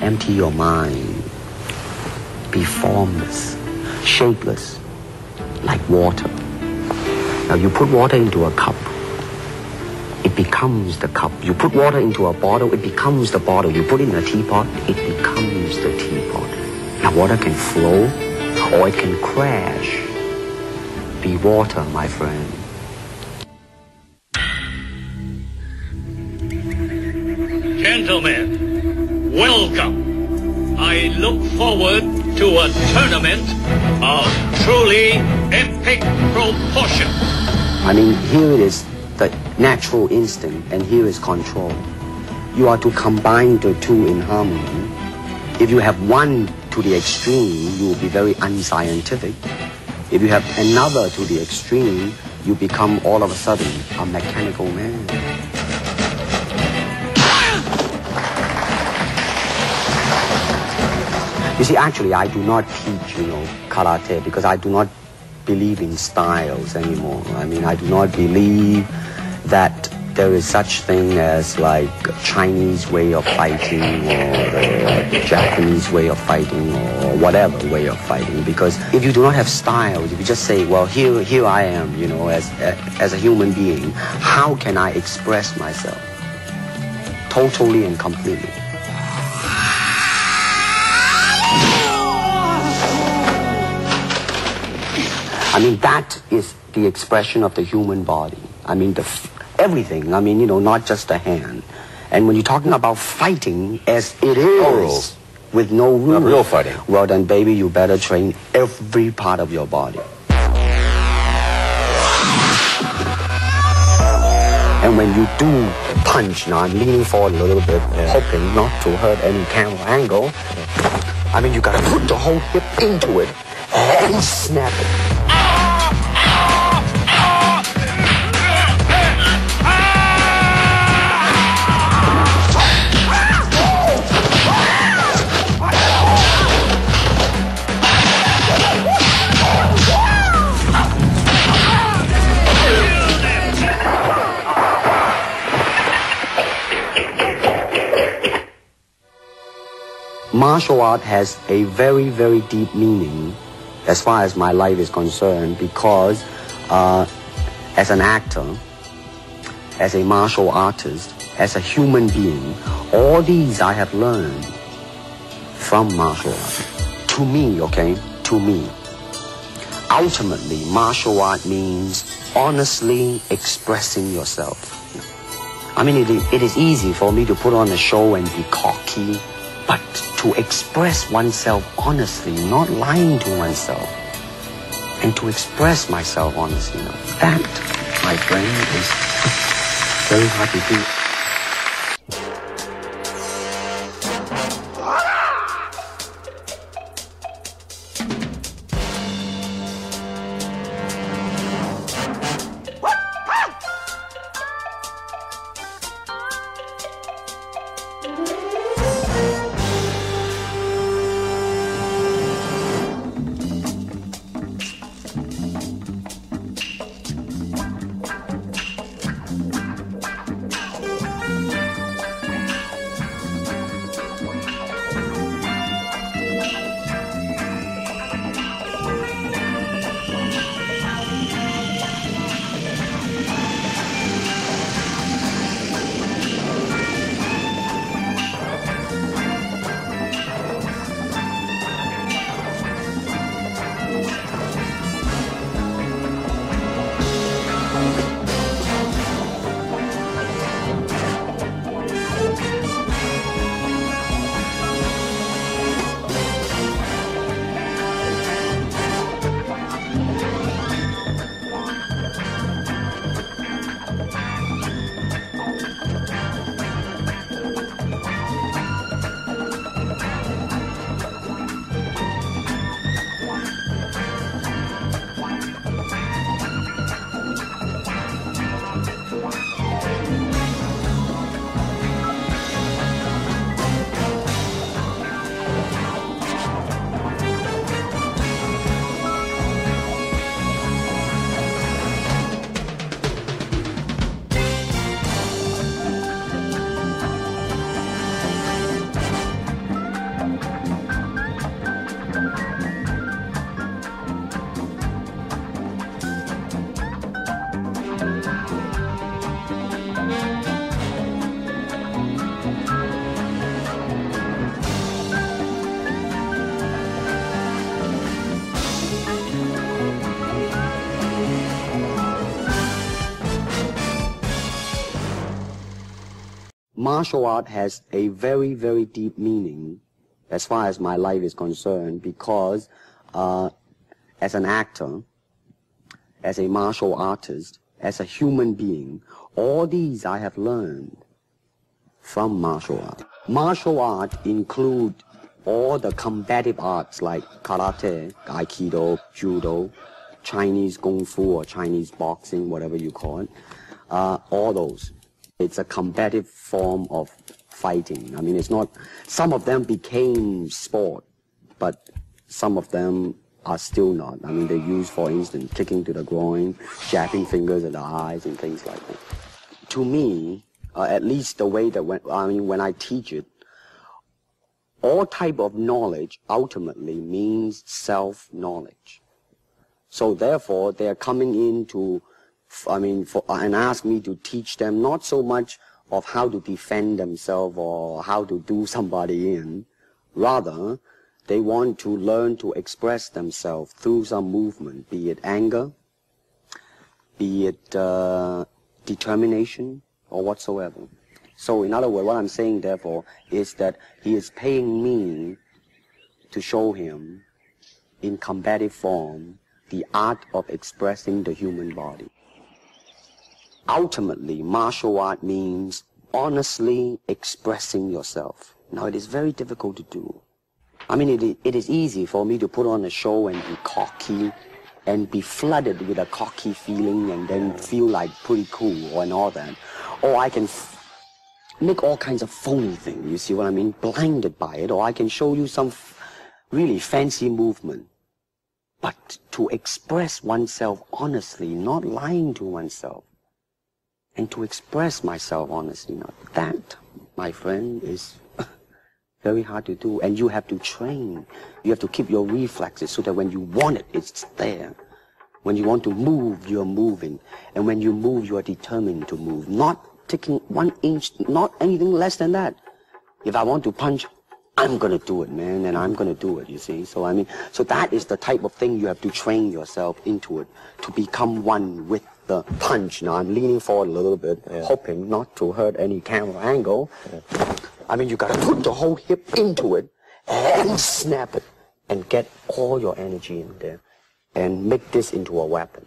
empty your mind. Be formless, shapeless, like water. Now you put water into a cup, it becomes the cup. You put water into a bottle, it becomes the bottle. You put it in a teapot, it becomes the teapot. Now water can flow or it can crash. Be water, my friend. Gentlemen, welcome. I look forward to a tournament of truly epic proportion. I mean, here it is the natural instinct, and here is control. You are to combine the two in harmony. If you have one to the extreme, you will be very unscientific. If you have another to the extreme, you become all of a sudden a mechanical man. You see, actually, I do not teach, karate because I do not believe in styles anymore. I mean, I do not believe that there is such thing as like a Chinese way of fighting or the Japanese way of fighting or whatever way of fighting. Because if you do not have styles, if you just say, well, here I am, as a human being, how can I express myself totally and completely? I mean, that is the expression of the human body. I mean, everything. I mean, not just the hand. And when you're talking about fighting as it is, with no rules. Not real fighting. Well, then, baby, you better train every part of your body. And when you do punch, now I'm leaning forward a little bit, hoping not to hurt any camera angle. I mean, you gotta put the whole hip into it and snap it. Martial art has a very, very deep meaning as far as my life is concerned because as an actor, as a martial artist, as a human being, all these I have learned from martial art. To me, to me, ultimately, martial art means honestly expressing yourself. I mean, it is easy for me to put on a show and be cocky, but to express oneself honestly, not lying to oneself, and to express myself honestly, that, my friend, is very hard to do. martial art has a very, very deep meaning as far as my life is concerned, because as an actor, as a martial artist, as a human being, all these I have learned from martial art. Martial art include all the combative arts like karate, aikido, judo, Chinese kung fu or Chinese boxing, whatever you call it, all those. It's a combative form of fighting. I mean, it's not, some of them became sport, but some of them are still not. I mean, they use, for instance, kicking to the groin, jabbing fingers at the eyes and things like that. To me, at least the way that when I teach it, all type of knowledge ultimately means self-knowledge. So therefore, they are coming in to, and ask me to teach them not so much of how to defend themselves or how to do somebody in. Rather, they want to learn to express themselves through some movement, be it anger, be it determination, or whatsoever. So in other words, what I'm saying, therefore, is that he is paying me to show him in combative form the art of expressing the human body. Ultimately, martial art means honestly expressing yourself. Now, it is very difficult to do. I mean, it is easy for me to put on a show and be cocky and be flooded with a cocky feeling and then feel like pretty cool and all that. Or I can make all kinds of phony things, you see what I mean, blinded by it. Or I can show you some really fancy movement. But to express oneself honestly, not lying to oneself, and to express myself honestly, not that, my friend, is very hard to do. And you have to train. You have to keep your reflexes so that when you want it, it's there. When you want to move, you're moving. And when you move, you are determined to move. Not taking 1 inch, not anything less than that. If I want to punch, I'm going to do it, man, and I'm going to do it, you see. So, I mean, so that is the type of thing you have to train yourself into it, to become one with the punch. Now, I'm leaning forward a little bit, hoping not to hurt any camera angle. I mean, you got to put the whole hip into it and snap it and get all your energy in there and make this into a weapon.